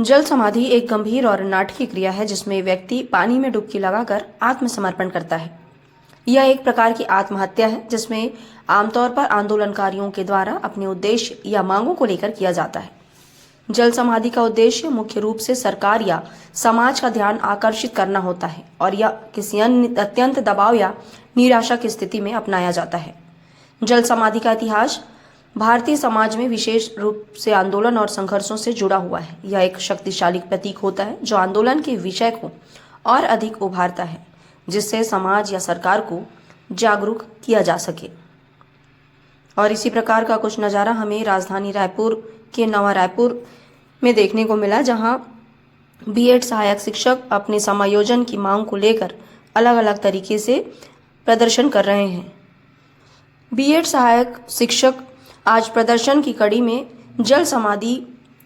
जल समाधि एक गंभीर और नाटकीय क्रिया है जिसमें व्यक्ति पानी में डुबकी लगाकर आत्मसमर्पण करता है। यह एक प्रकार की आत्महत्या है जिसमें आमतौर पर आंदोलनकारियों के द्वारा अपने उद्देश्य या मांगों को लेकर किया जाता है। जल समाधि का उद्देश्य मुख्य रूप से सरकार या समाज का ध्यान आकर्षित करना होता है और यह किसी अत्यंत दबाव या निराशा की स्थिति में अपनाया जाता है। जल समाधि का इतिहास भारतीय समाज में विशेष रूप से आंदोलन और संघर्षों से जुड़ा हुआ है। यह एक शक्तिशाली प्रतीक होता है जो आंदोलन के विषय को और अधिक उभारता है, जिससे समाज या सरकार को जागरूक किया जा सके। और इसी प्रकार का कुछ नज़ारा हमें राजधानी रायपुर के नवा रायपुर में देखने को मिला, जहां बीएड सहायक शिक्षक अपने समायोजन की मांग को लेकर अलग अलग तरीके से प्रदर्शन कर रहे हैं। बीएड सहायक शिक्षक आज प्रदर्शन की कड़ी में जल समाधि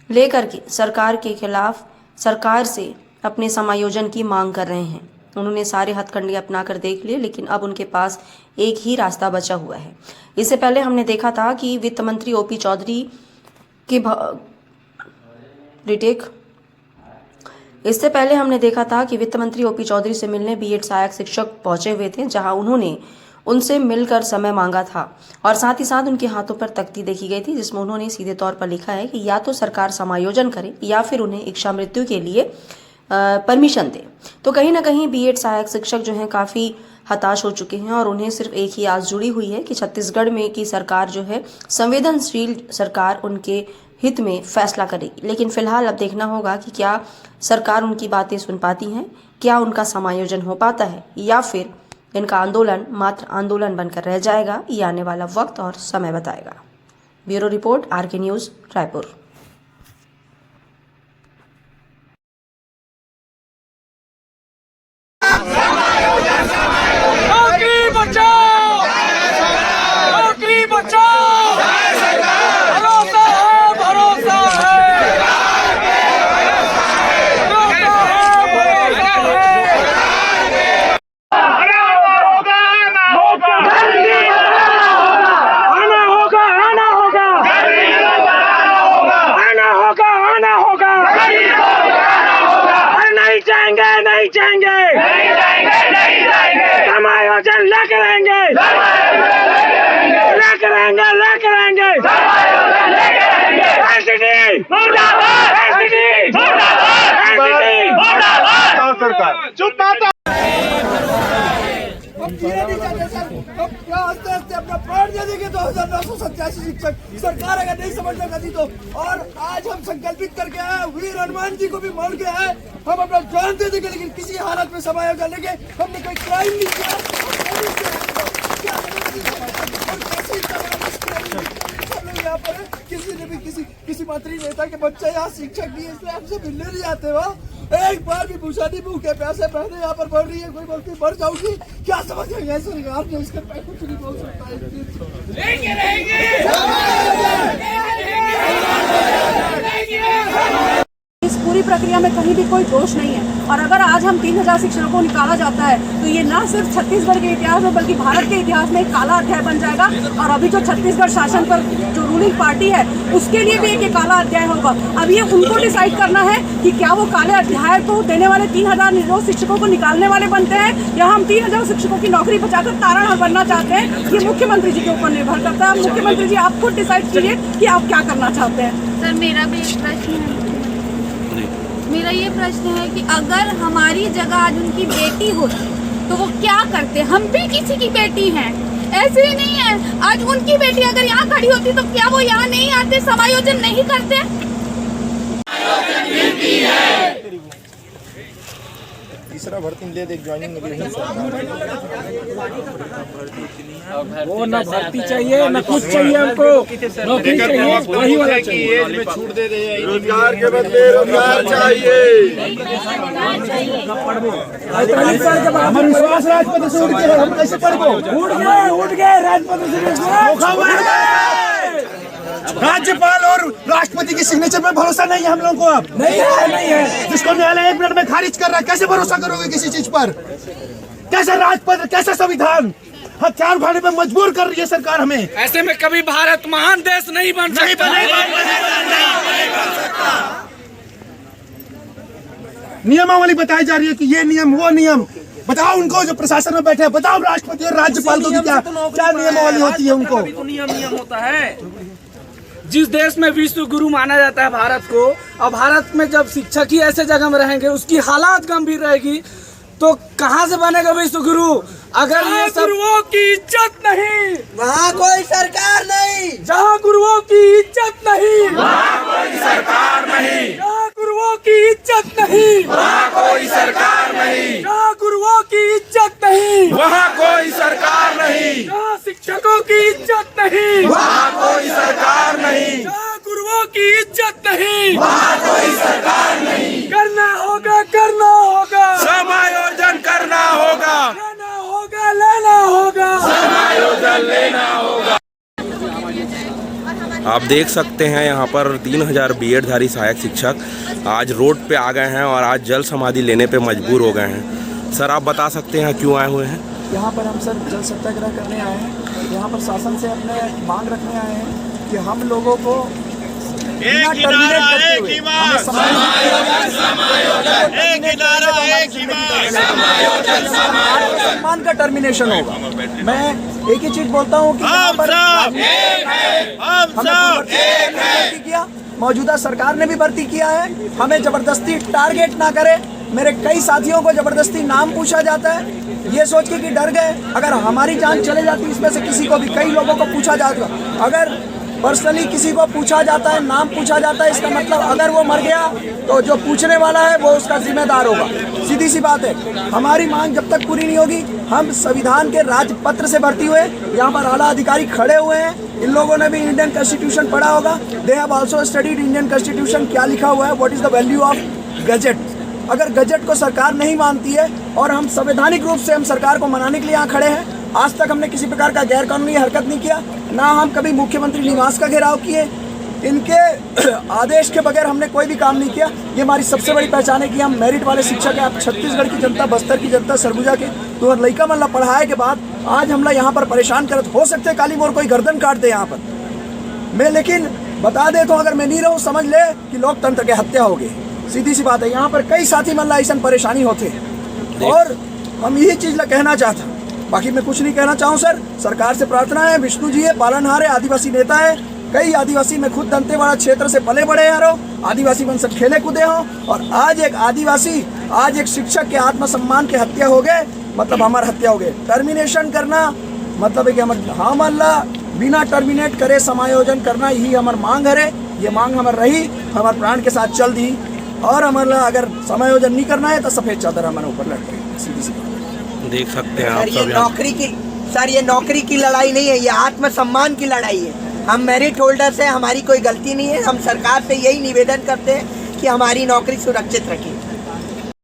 लेकर के सरकार के खिलाफ सरकार से अपने समायोजन की मांग कर रहे हैं। उन्होंने सारे हथकंडे अपनाकर देख लिए, लेकिन अब उनके पास एक ही रास्ता बचा हुआ है। इससे पहले हमने देखा था कि वित्त मंत्री ओपी चौधरी की इससे पहले हमने देखा था कि वित्त मंत्री ओपी चौधरी से मिलने बीएड सहायक शिक्षक पहुंचे हुए थे, जहां उन्होंने उनसे मिलकर समय मांगा था और साथ ही साथ उनके हाथों पर तख्ती देखी गई थी, जिसमें उन्होंने सीधे तौर पर लिखा है कि या तो सरकार समायोजन करे या फिर उन्हें इच्छा मृत्यु के लिए परमिशन दे। तो कहीं ना कहीं बीएड सहायक शिक्षक जो हैं काफ़ी हताश हो चुके हैं और उन्हें सिर्फ एक ही आस जुड़ी हुई है कि छत्तीसगढ़ में की सरकार जो है संवेदनशील सरकार उनके हित में फैसला करेगी। लेकिन फिलहाल अब देखना होगा कि क्या सरकार उनकी बातें सुन पाती हैं, क्या उनका समायोजन हो पाता है, या फिर इनका आंदोलन मात्र आंदोलन बनकर रह जाएगा। ये आने वाला वक्त और समय बताएगा। Bureau report, RK news, Raipur. नहीं जाएंगे समायोजन लेकर आएंगे सरकार चुप अपना प्राण दे देंगे। 2987 शिक्षक सरकार अगर नहीं समझना करती तो। और आज हम संकल्पित करके आए, वीर हनुमान जी को भी मान के आए, हम अपना जान दे देंगे, लेकिन किसी हालत में समायोजन लेंगे। हमने कोई क्राइम नहीं किया। यहाँ पर किसी ने भी किसी मंत्री नेता के बच्चे यहाँ शिक्षक नहीं है, इसलिए हमसे मिलने नहीं आते। वहाँ एक बार भी पूछा नहीं, भूखे प्यासे बहने यहाँ पर बढ़ रही है, कोई बोलती मर जाऊंगी, क्या समझ गए सरकार ने, इसके पे कुछ नहीं बोल सकता है। इस पूरी प्रक्रिया में कहीं भी कोई दोष नहीं है। और अगर आज हम 3000 शिक्षकों को निकाला जाता है तो ये ना सिर्फ छत्तीसगढ़ के इतिहास में बल्कि भारत के इतिहास में एक काला अध्याय बन जाएगा। और अभी जो छत्तीसगढ़ शासन पर जो रूलिंग पार्टी है उसके लिए भी एक काला अध्याय होगा। अब ये उनको डिसाइड करना है कि क्या वो काले अध्याय को देने वाले 3000 निर्दोष शिक्षकों को निकालने वाले बनते हैं, या हम 3000 शिक्षकों की नौकरी बचाकर तारणहार बनना चाहते हैं। ये मुख्यमंत्री जी के ऊपर निर्भर करता है। मुख्यमंत्री जी आप खुद डिसाइड कीजिए कि आप क्या करना चाहते हैं। सर मेरा भी एक प्रश्न है। मेरा ये प्रश्न है कि अगर हमारी जगह आज उनकी बेटी होती तो वो क्या करते? हम भी किसी की बेटी हैं, ऐसे ही नहीं है। आज उनकी बेटी अगर यहाँ खड़ी होती तो क्या वो यहाँ नहीं आते, समायोजन नहीं करते? तीसरा भर्ती ले देख ज्वाइनिंग में वो ना भर्ती चाहिए ना कुछ चाहिए, हमको नौकरी चाहिए, वही वाला चाहिए। एज में छूट दे रहे हैं, रोजगार के बदले रोजगार चाहिए। हमारा विश्वास राजपत्र से उठ गया, हम कैसे पढ़बो? उठ गए राजपत्र से। राज्यपाल और राष्ट्रपति की सिग्नेचर पे भरोसा नहीं है हम लोगों को। अब नहीं है। जिसको न्यायालय 1 मिनट में खारिज कर रहा है, कैसे भरोसा करोगे किसी चीज पर? कैसे राजपत्र, कैसे संविधान? हथियार उठाने पे मजबूर कर रही है सरकार हमें। ऐसे में कभी भारत महान देश नहीं बन सकता। नियमावली बताई जा रही है कि ये नियम वो नियम। बताओ उनको जो प्रशासन में बैठे हैं, बताओ राष्ट्रपति और राज्यपाल को क्या क्या नियमावली होती है उनको। तो नियम होता है। जिस देश में विश्व गुरु माना जाता है भारत को, और भारत में जब शिक्षक ही ऐसे जगह में रहेंगे, उसकी हालात गंभीर रहेगी, तो कहाँ से बनेगा विश्व गुरु? अगर ये गुरुओं की इज्जत नहीं, वहाँ कोई सरकार नहीं। जहाँ गुरुओं की इज्जत नहीं, वहाँ कोई सरकार नहीं। जहाँ गुरुओं की इज्जत नहीं, वहाँ कोई सरकार नहीं। जहाँ गुरुओं की इज्जत नहीं, वहाँ कोई सरकार नहीं। जहाँ शिक्षकों की इज्जत नहीं, वहाँ कोई सरकार नहीं। जहाँ गुरुओं की इज्जत नहीं, वहाँ कोई सरकार नहीं। करना होगा, करना होगा, समायोजन करना होगा, लेना होगा, लेना होगा, समायोजन लेना होगा। आप देख सकते हैं यहाँ पर 3000 बीएडधारी सहायक शिक्षक आज रोड पे आ गए हैं और आज जल समाधि लेने पे मजबूर हो गए हैं। सर आप बता सकते हैं क्यों आए हुए हैं? यहाँ पर हम सर जल सत्याग्रह करने आए हैं। यहाँ पर शासन से अपने मांग रखने आए हैं कि हम लोगों को बिना टर्मिनेट करते हुए हमें सम्मान का टर्मिनेशन होगा। मैं एक ही चीज बोलता हूँ कि यहाँ पर हमने किया, मौजूदा सरकार ने भी भर्ती किया है। हमें जबरदस्ती टारगेट ना करे। मेरे कई साथियों को जबरदस्ती नाम पूछा जाता है, ये सोच के कि डर गए अगर हमारी जान चले जाती, इसमें से किसी को भी, कई लोगों को पूछा जाता, अगर पर्सनली किसी को पूछा जाता है, नाम पूछा जाता है, इसका मतलब अगर वो मर गया तो जो पूछने वाला है वो उसका जिम्मेदार होगा। सीधी सी बात है। हमारी मांग जब तक पूरी नहीं होगी, हम संविधान के राजपत्र से भर्ती हुए, यहाँ पर आला अधिकारी खड़े हुए हैं। इन लोगों ने भी इंडियन कॉन्स्टिट्यूशन पढ़ा होगा। They have also studied Indian constitution. क्या लिखा हुआ है, what is the value of gazette. अगर गजट को सरकार नहीं मानती है और हम संवैधानिक रूप से हम सरकार को मनाने के लिए यहाँ खड़े हैं, आज तक हमने किसी प्रकार का गैर कानूनी हरकत नहीं किया, ना हम कभी मुख्यमंत्री निवास का घेराव किए, इनके आदेश के बगैर हमने कोई भी काम नहीं किया। ये हमारी सबसे बड़ी पहचान है कि हम मेरिट वाले शिक्षक हैं। आप छत्तीसगढ़ की जनता, बस्तर की जनता, सरगुजा के तो लइका मल्ला पढ़ाए के बाद आज हमला यहाँ पर परेशान करत हो सकते हैं। काली मोर कोई गर्दन काट दे यहाँ पर मैं, लेकिन बता दे तो अगर मैं नहीं रहूँ समझ ले कि लोकतंत्र के हत्या हो गई। सीधी सी बात है। यहाँ पर कई साथी मल्ला ऐसा परेशानी होते और हम यही चीज़ कहना चाहता। बाकी मैं कुछ नहीं कहना चाहूँ सर। सरकार से प्रार्थना है, विष्णु जी है, पालनहार है, आदिवासी नेता है। कई आदिवासी में खुद दंतेवाड़ा क्षेत्र से पले बड़े यारो, आदिवासी बन सब खेले कूदे हों, और आज एक आदिवासी, आज एक शिक्षक के आत्मसम्मान की हत्या हो गए, मतलब हमारी हत्या हो गए। टर्मिनेशन करना मतलब है कि हम अल्लाह बिना टर्मिनेट करे समायोजन करना, यही हमारी मांग है। ये मांग हमारी रही, हमारे प्राण के साथ चल दी, और हमारा अगर समायोजन नहीं करना है तो सफेद चादर हमारे ऊपर लट गई। सीधी सी देख सकते हैं आप सर, ये सब नौकरी की, सर ये नौकरी की लड़ाई नहीं है, ये आत्मसम्मान की लड़ाई है। हम मेरिट होल्डर्स हैं, हमारी कोई गलती नहीं है। हम सरकार से यही निवेदन करते हैं कि हमारी नौकरी सुरक्षित रखें।